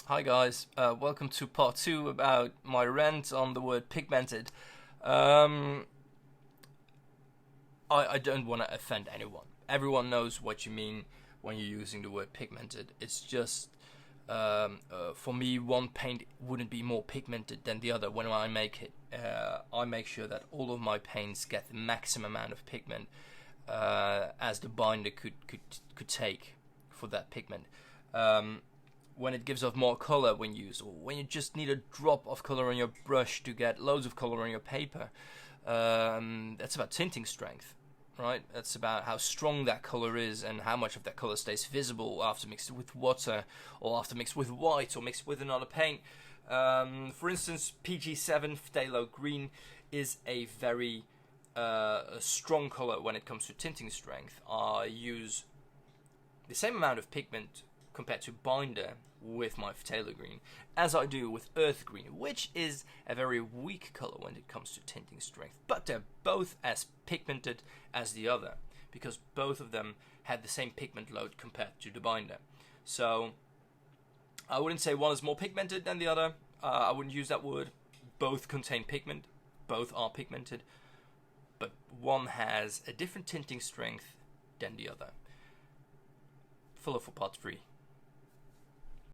Hi guys, welcome to part 2 about my rant on the word pigmented. Um, I don't want to offend anyone. Everyone knows what you mean when you're using the word pigmented. It's just, for me, one paint wouldn't be more pigmented than the other when I make it. I make sure that all of my paints get the maximum amount of pigment as the binder could take for that pigment. When it gives off more color when used, or when you just need a drop of color on your brush to get loads of color on your paper. That's about tinting strength, right? That's about how strong that color is and how much of that color stays visible after mixed with water, or after mixed with white, or mixed with another paint. For instance, PG7 phthalo green is a very strong color when it comes to tinting strength. I use the same amount of pigment compared to binder with my phthalo green as I do with earth green, which is a very weak color when it comes to tinting strength, but they're both as pigmented as the other because both of them had the same pigment load compared to the binder. So I wouldn't say one is more pigmented than the other. I wouldn't use that word. Both contain pigment, both are pigmented, but one has a different tinting strength than the other. Follow for part 3.